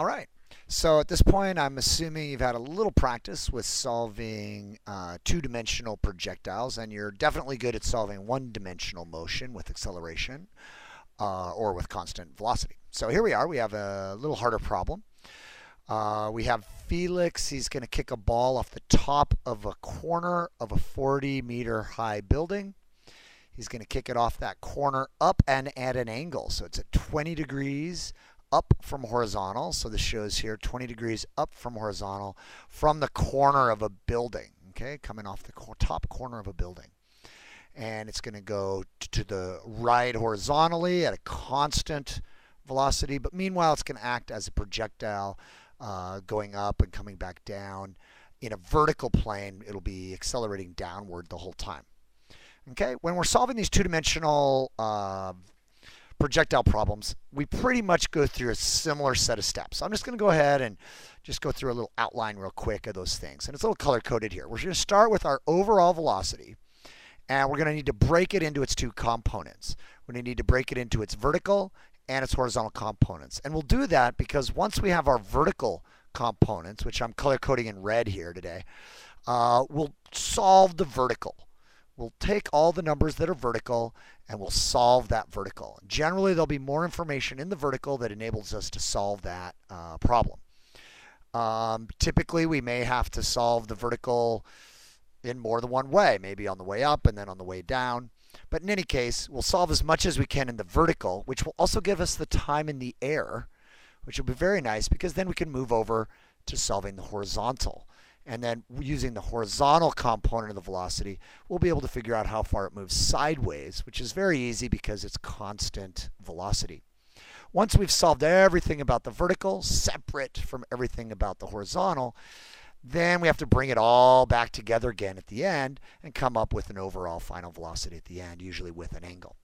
All right. So at this point, I'm assuming you've had a little practice with solving two-dimensional projectiles, and you're definitely good at solving one-dimensional motion with acceleration or with constant velocity. So here we are. We have a little harder problem. We have Felix. He's going to kick a ball off the top of a corner of a 40-meter high building. He's going to kick it off that corner up and at an angle. So it's at 20 degrees up from horizontal. So this shows here 20 degrees up from horizontal from the corner of a building, okay, coming off the top corner of a building. And it's going to go to the right horizontally at a constant velocity, but meanwhile it's going to act as a projectile going up and coming back down. In a vertical plane, it'll be accelerating downward the whole time. Okay, when we're solving these two-dimensional projectile problems, we pretty much go through a similar set of steps. So I'm just going to go ahead and just go through a little outline real quick of those things. And it's a little color-coded here. We're going to start with our overall velocity, and we're going to need to break it into its two components. We're going to need to break it into its vertical and its horizontal components. And we'll do that because once we have our vertical components, which I'm color-coding in red here today, we'll solve the vertical. We'll take all the numbers that are vertical and we'll solve that vertical. Generally, there'll be more information in the vertical that enables us to solve that problem. Typically, we may have to solve the vertical in more than one way, maybe on the way up and then on the way down. But in any case, we'll solve as much as we can in the vertical, which will also give us the time in the air, which will be very nice because then we can move over to solving the horizontal. And then using the horizontal component of the velocity, we'll be able to figure out how far it moves sideways, which is very easy because it's constant velocity. Once we've solved everything about the vertical, separate from everything about the horizontal, then we have to bring it all back together again at the end and come up with an overall final velocity at the end, usually with an angle.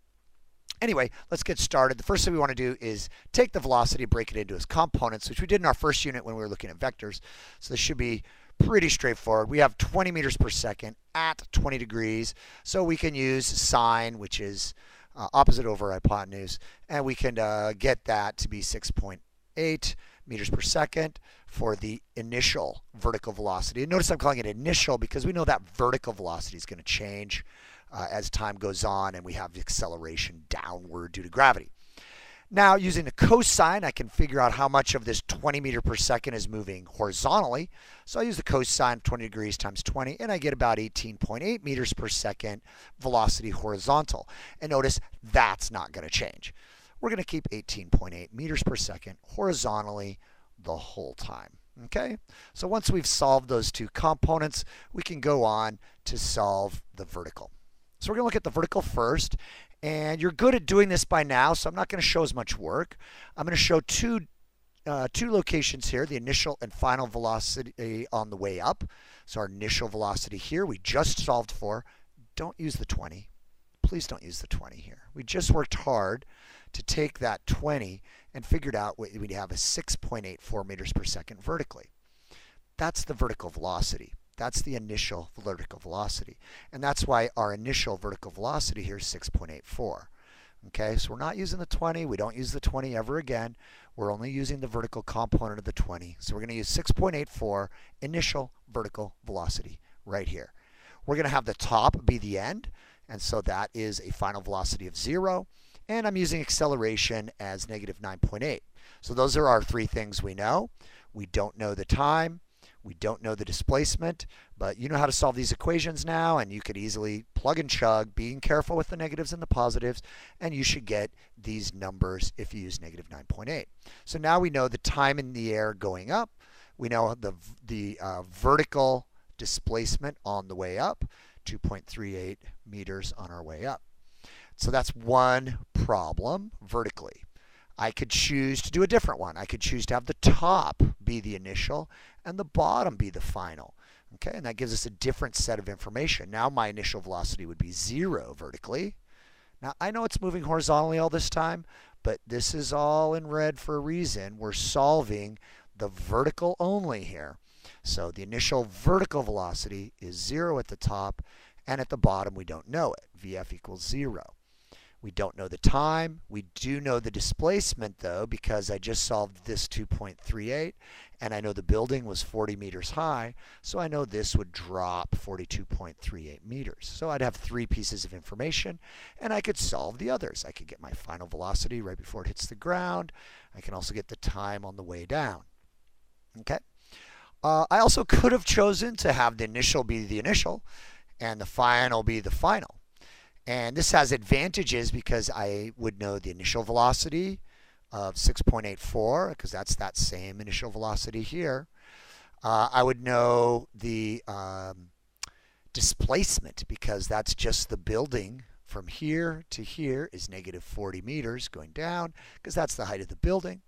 Anyway, let's get started. The first thing we want to do is take the velocity and break it into its components, which we did in our first unit when we were looking at vectors. So this should be pretty straightforward. We have 20 meters per second at 20 degrees. So we can use sine, which is opposite over hypotenuse, and we can get that to be 6.8 meters per second for the initial vertical velocity. And notice I'm calling it initial because we know that vertical velocity is going to change as time goes on and we have the acceleration downward due to gravity. Now, using the cosine, I can figure out how much of this 20 meter per second is moving horizontally. So I use the cosine of 20 degrees times 20, and I get about 18.8 meters per second velocity horizontal. And notice that's not going to change. We're going to keep 18.8 meters per second horizontally the whole time. Okay? So once we've solved those two components, we can go on to solve the vertical. So we're going to look at the vertical first. And you're good at doing this by now, so I'm not going to show as much work. I'm going to show two locations here, the initial and final velocity on the way up. So our initial velocity here, we just solved for. Don't use the 20. Please don't use the 20 here. We just worked hard to take that 20 and figured out we'd have a 6.84 meters per second vertically. That's the vertical velocity. That's the initial vertical velocity. And that's why our initial vertical velocity here is 6.84. Okay, so we're not using the 20. We don't use the 20 ever again. We're only using the vertical component of the 20. So we're going to use 6.84 initial vertical velocity right here. We're going to have the top be the end. And so that is a final velocity of 0. And I'm using acceleration as negative 9.8. So those are our three things we know. We don't know the time. We don't know the displacement, but you know how to solve these equations now, and you could easily plug and chug, being careful with the negatives and the positives, and you should get these numbers if you use negative 9.8. So now we know the time in the air going up. We know the vertical displacement on the way up, 2.38 meters on our way up. So that's one problem vertically. I could choose to do a different one. I could choose to have the top be the initial and the bottom be the final. Okay, and that gives us a different set of information. Now my initial velocity would be 0 vertically. Now I know it's moving horizontally all this time, but this is all in red for a reason. We're solving the vertical only here. So the initial vertical velocity is 0 at the top, and at the bottom we don't know it. Vf equals 0. We don't know the time. We do know the displacement, though, because I just solved this 2.38, and I know the building was 40 meters high, so I know this would drop 42.38 meters. So I'd have 3 pieces of information, and I could solve the others. I could get my final velocity right before it hits the ground. I can also get the time on the way down. Okay. I also could have chosen to have the initial be the initial and the final be the final. And this has advantages because I would know the initial velocity of 6.84 because that's that same initial velocity here. I would know the displacement because that's just the building from here to here is negative 40 meters going down because that's the height of the building.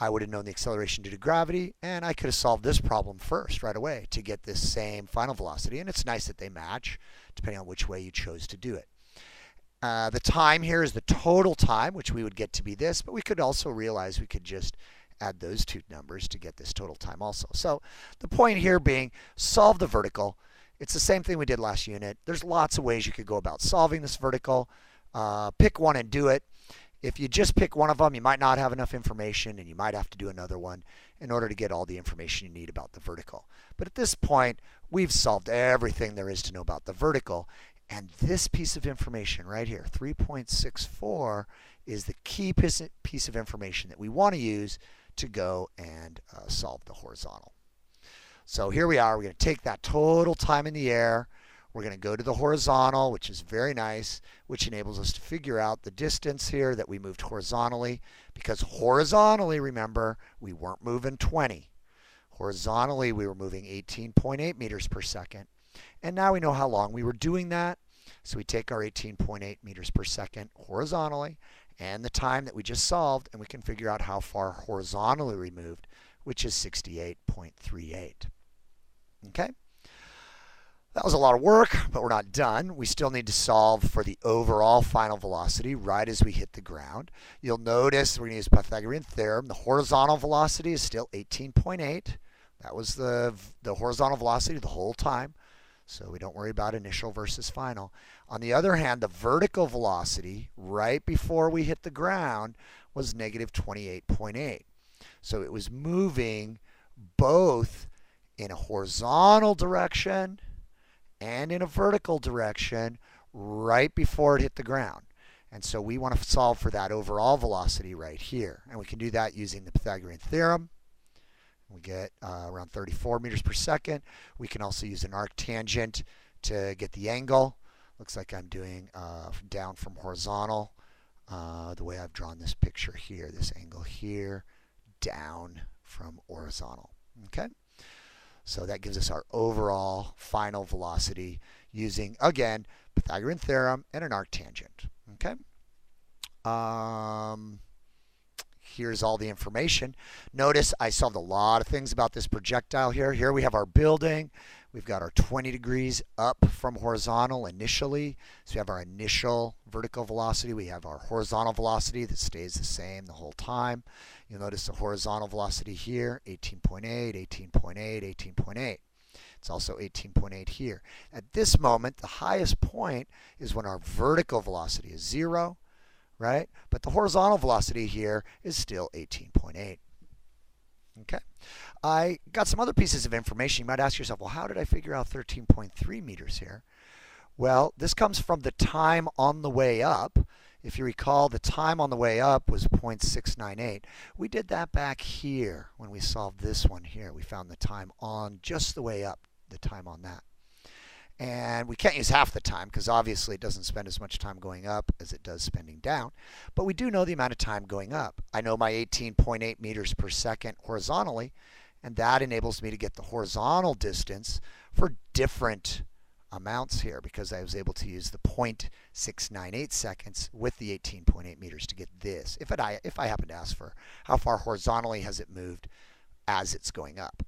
I would have known the acceleration due to gravity, and I could have solved this problem first right away to get this same final velocity. And it's nice that they match depending on which way you chose to do it. The time here is the total time, which we would get to be this, but we could also realize we could just add those 2 numbers to get this total time also. So the point here being solve the vertical. It's the same thing we did last unit. There's lots of ways you could go about solving this vertical. Pick one and do it. If you just pick one of them, you might not have enough information and you might have to do another one in order to get all the information you need about the vertical. But at this point, we've solved everything there is to know about the vertical. And this piece of information right here, 3.64, is the key piece of information that we want to use to go and solve the horizontal. So here we are. We're going to take that total time in the air. We're going to go to the horizontal, which is very nice, which enables us to figure out the distance here that we moved horizontally. Because horizontally, remember, we weren't moving 20. Horizontally, we were moving 18.8 meters per second. And now we know how long we were doing that. So we take our 18.8 meters per second horizontally and the time that we just solved, and we can figure out how far horizontally we moved, which is 68.38. Okay? That was a lot of work, but we're not done. We still need to solve for the overall final velocity right as we hit the ground. You'll notice we're going to use Pythagorean theorem. The horizontal velocity is still 18.8. That was the horizontal velocity the whole time. So we don't worry about initial versus final. On the other hand, the vertical velocity right before we hit the ground was negative 28.8. So it was moving both in a horizontal direction and in a vertical direction right before it hit the ground. And so we want to solve for that overall velocity right here. And we can do that using the Pythagorean theorem. We get around 34 meters per second. We can also use an arctangent to get the angle. Looks like I'm doing down from horizontal the way I've drawn this picture here. This angle here, down from horizontal. Okay? So that gives us our overall final velocity using, again, Pythagorean theorem and an arctangent. Okay? Here's all the information. Notice I solved a lot of things about this projectile here. Here we have our building. We've got our 20 degrees up from horizontal initially. So we have our initial vertical velocity. We have our horizontal velocity that stays the same the whole time. You'll notice the horizontal velocity here, 18.8, 18.8, 18.8. It's also 18.8 here. At this moment, the highest point is when our vertical velocity is 0. Right? But the horizontal velocity here is still 18.8. Okay? I got some other pieces of information. You might ask yourself, well, how did I figure out 13.3 meters here? Well, this comes from the time on the way up. If you recall, the time on the way up was 0.698. We did that back here when we solved this one here. We found the time on just the way up, the time on that. And we can't use half the time because obviously it doesn't spend as much time going up as it does spending down. But we do know the amount of time going up. I know my 18.8 meters per second horizontally, and that enables me to get the horizontal distance for different amounts here because I was able to use the 0.698 seconds with the 18.8 meters to get this. If I happen to ask for how far horizontally has it moved as it's going up.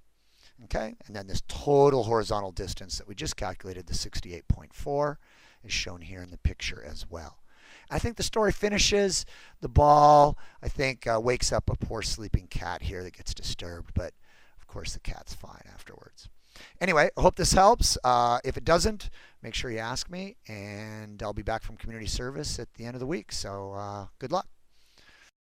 Okay, and then this total horizontal distance that we just calculated, the 68.4, is shown here in the picture as well. I think the story finishes. The ball, I think, wakes up a poor sleeping cat here that gets disturbed, but of course the cat's fine afterwards. Anyway, I hope this helps. If it doesn't, make sure you ask me, and I'll be back from community service at the end of the week. So good luck.